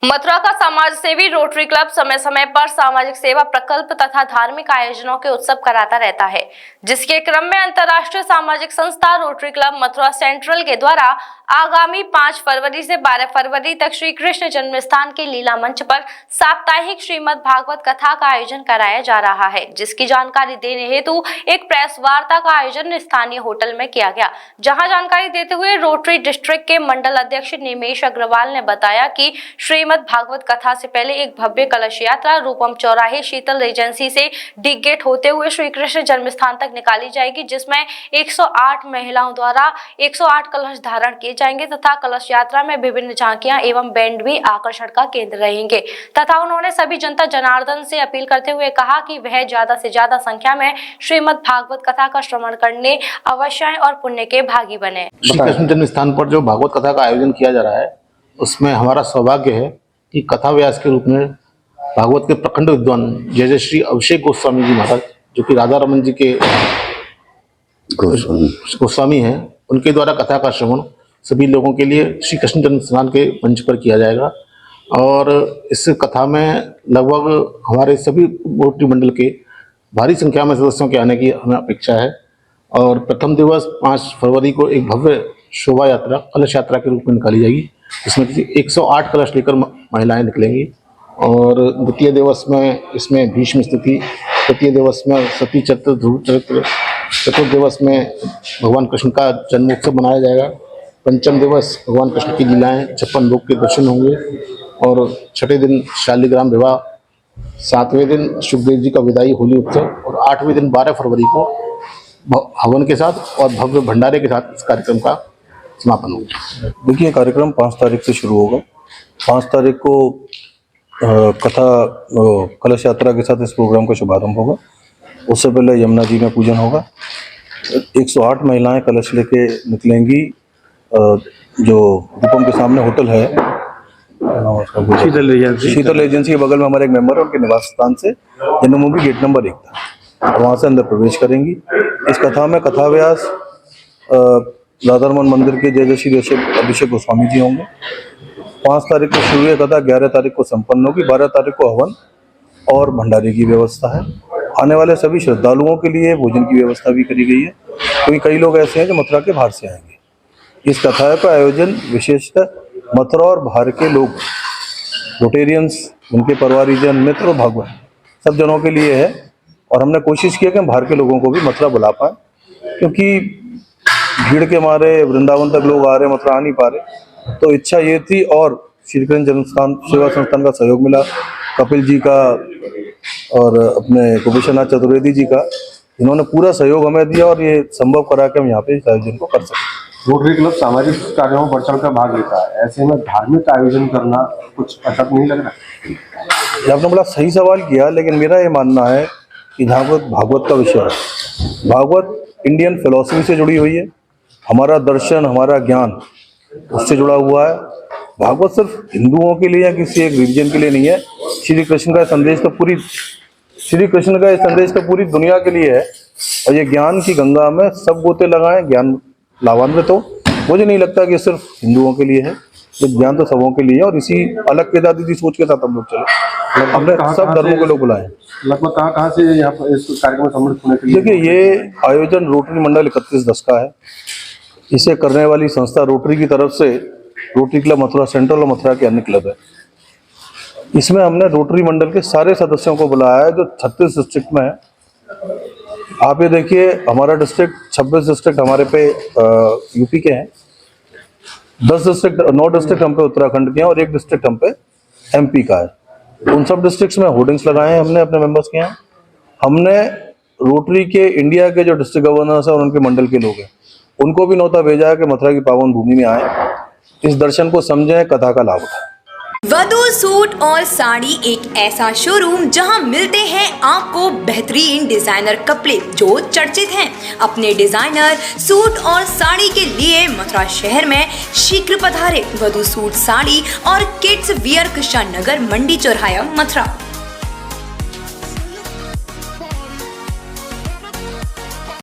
मथुरा का समाज सेवी रोटरी क्लब समय समय पर सामाजिक सेवा प्रकल्प तथा धार्मिक आयोजनों के उत्सव कराता रहता है, जिसके क्रम में अंतर्राष्ट्रीय सामाजिक संस्था रोटरी क्लब मथुरा सेंट्रल के द्वारा आगामी 5 फरवरी से 12 फरवरी तक श्री कृष्ण जन्मस्थान के लीला मंच पर साप्ताहिक श्रीमद् भागवत कथा का आयोजन कराया जा रहा है, जिसकी जानकारी देने हेतु एक प्रेस वार्ता का आयोजन स्थानीय होटल में किया गया। जहां जानकारी देते हुए रोटरी डिस्ट्रिक्ट के मंडल अध्यक्ष निमेश अग्रवाल ने बताया कि श्रीमद् भागवत कथा से पहले एक भव्य कलश यात्रा रूपम चौराहे शीतल एजेंसी से डिग गेट होते हुए श्री कृष्ण जन्मस्थान तक निकाली जाएगी, जिसमें 108 महिलाओं द्वारा 108 कलश धारण किए जाएंगे तथा कलश यात्रा में विभिन्न झांकियां एवं बैंड भी आकर्षण का केंद्र रहेंगे। तथा उन्होंने सभी जनता जनार्दन से अपील करते हुए कहा कि वह ज्यादा से ज्यादा संख्या में श्रीमद् भागवत कथा का श्रवण करने अवश्य आएं और पुण्य के भागी बने। श्री कृष्ण जन्मस्थान पर जो भागवत कथा का आयोजन किया जा रहा है, उसमें हमारा सौभाग्य है कि कथा व्यास के रूप में भागवत के प्रखंड विद्वान जय जय श्री अभिषेक गोस्वामी जी महाराज, जो कि राधा रमन जी के गोस्वामी हैं, उनके द्वारा कथा का श्रवण सभी लोगों के लिए श्री कृष्ण जन्मस्थान के मंच पर किया जाएगा। और इस कथा में लगभग हमारे सभी रोटरी मंडल के भारी संख्या में सदस्यों के आने की हमें अपेक्षा है। और प्रथम दिवस 5 फरवरी को एक भव्य शोभा यात्रा कलश यात्रा के रूप में निकाली जाएगी, जिसमें 108 कलश लेकर महिलाएं निकलेंगी। और द्वितीय दिवस में इसमें भीष्म स्तुति, तृतीय दिवस में सती चरित्र, ध्रुव चरित्र, चतुर्थ दिवस में भगवान कृष्ण का जन्मोत्सव मनाया जाएगा, पंचम दिवस भगवान कृष्ण की लीलाएं 56 लोक के दर्शन होंगे, और छठे दिन शालिग्राम विवाह, 7वें दिन सुखदेव जी का विदाई होली उत्सव, और 8वें दिन 12 फरवरी को हवन के साथ और भव्य भंडारे के साथ इस कार्यक्रम का समापन होगा। देखिए, कार्यक्रम 5 तारीख से शुरू होगा। 5 तारीख को कथा कलश यात्रा के साथ इस प्रोग्राम का शुभारंभ होगा। उससे पहले यमुना जी में पूजन होगा। 108 महिलाएं कलश लेके निकलेंगी। जो रूपम के सामने होटल है, शीतल एजेंसी के बगल में हमारे एक मेंबर है, उनके निवास स्थान से जन्मभूमि गेट नंबर 1 था, और वहाँ से अंदर प्रवेश करेंगी। इस कथा में कथा व्यास राधा रमन मंदिर के जय जय श्री अभिषेक गोस्वामी जी होंगे। 5 तारीख को शुरू कथा 11 तारीख को संपन्न होगी। 12 तारीख को हवन और भंडारे की व्यवस्था है। आने वाले सभी श्रद्धालुओं के लिए भोजन की व्यवस्था भी करी गई है, क्योंकि कई लोग ऐसे हैं जो मथुरा के बाहर से आएंगे। इस कथा का आयोजन विशेषतः मथुरा और बाहर के लोग, रोटेरियंस, उनके परिवारजन, मित्र और भागवत सब जनों के लिए है। और हमने कोशिश की है कि हम बाहर के लोगों को भी मथुरा बुला पाएँ, क्योंकि भीड़ के मारे वृंदावन तक लोग आ रहे, मथुरा आ नहीं पा रहे। तो इच्छा ये थी, और श्री कृष्ण जन्मस्थान सेवा संस्थान का सहयोग मिला, कपिल जी का और अपने गोपीनाथ चतुर्वेदी जी का, इन्होंने पूरा सहयोग हमें दिया और ये संभव करा कि हम यहाँ पे इस आयोजन को कर सकें। रोटरी क्लब सामाजिक कार्यों में बढ़ चढ़ कर भाग लेता है, ऐसे में धार्मिक आयोजन करना कुछ अटक नहीं लग रहा? आपने बड़ा सही सवाल किया, लेकिन मेरा ये मानना है कि जहाँ भागवत का विषय है, भागवत इंडियन फिलॉसफी से जुड़ी हुई है, हमारा दर्शन, हमारा ज्ञान उससे जुड़ा हुआ है। भागवत सिर्फ हिंदुओं के लिए या किसी एक रिलीजन के लिए नहीं है। श्री कृष्ण का संदेश तो पूरी दुनिया के लिए है। और ये ज्ञान की गंगा में सब गोते लगाएं, ज्ञान लाभान्वित हो। मुझे नहीं लगता कि सिर्फ हिंदुओं के लिए है, ये ज्ञान तो सबों के लिए है। और इसी अलग के दादी सोच के साथ हम लोग चले, हमने सब धर्मों के लोग बुलाए। लगभग कहाँ से यहाँ पर इस कार्यक्रम में सम्मिलित होने के लिए? देखिए, ये आयोजन रोटरी मंडल 3110 का है। इसे करने वाली संस्था रोटरी की तरफ से रोटरी क्लब मथुरा सेंट्रल और मथुरा के अन्य क्लब है। इसमें हमने रोटरी मंडल के सारे सदस्यों को बुलाया है जो 36 डिस्ट्रिक्ट में है। आप ये देखिए, हमारा डिस्ट्रिक्ट 26 डिस्ट्रिक्ट हमारे पे यूपी के हैं, 9 डिस्ट्रिक्ट हम पे उत्तराखंड के हैं, और 1 डिस्ट्रिक्ट हम पे एमपी का है। उन सब डिस्ट्रिक्ट्स में होर्डिंग्स लगाए हैं हमने अपने मेंबर्स के यहाँ। हमने रोटरी के इंडिया के जो डिस्ट्रिक्ट गवर्नर्स हैं और उनके मंडल के लोग हैं, उनको भी न्योता भेजा है कि मथुरा की पावन भूमि में आए, इस दर्शन को समझें, कथा का लाभ उठाएं। वधू सूट और साड़ी एक ऐसा शोरूम जहां मिलते हैं आपको बेहतरीन डिजाइनर कपड़े जो चर्चित हैं। अपने डिजाइनर सूट और साड़ी के लिए मथुरा शहर में शीघ्र पधारे। वधू सूट साड़ी और किड्स वियर कृष्णा नगर मंडी चौराहा मथुरा।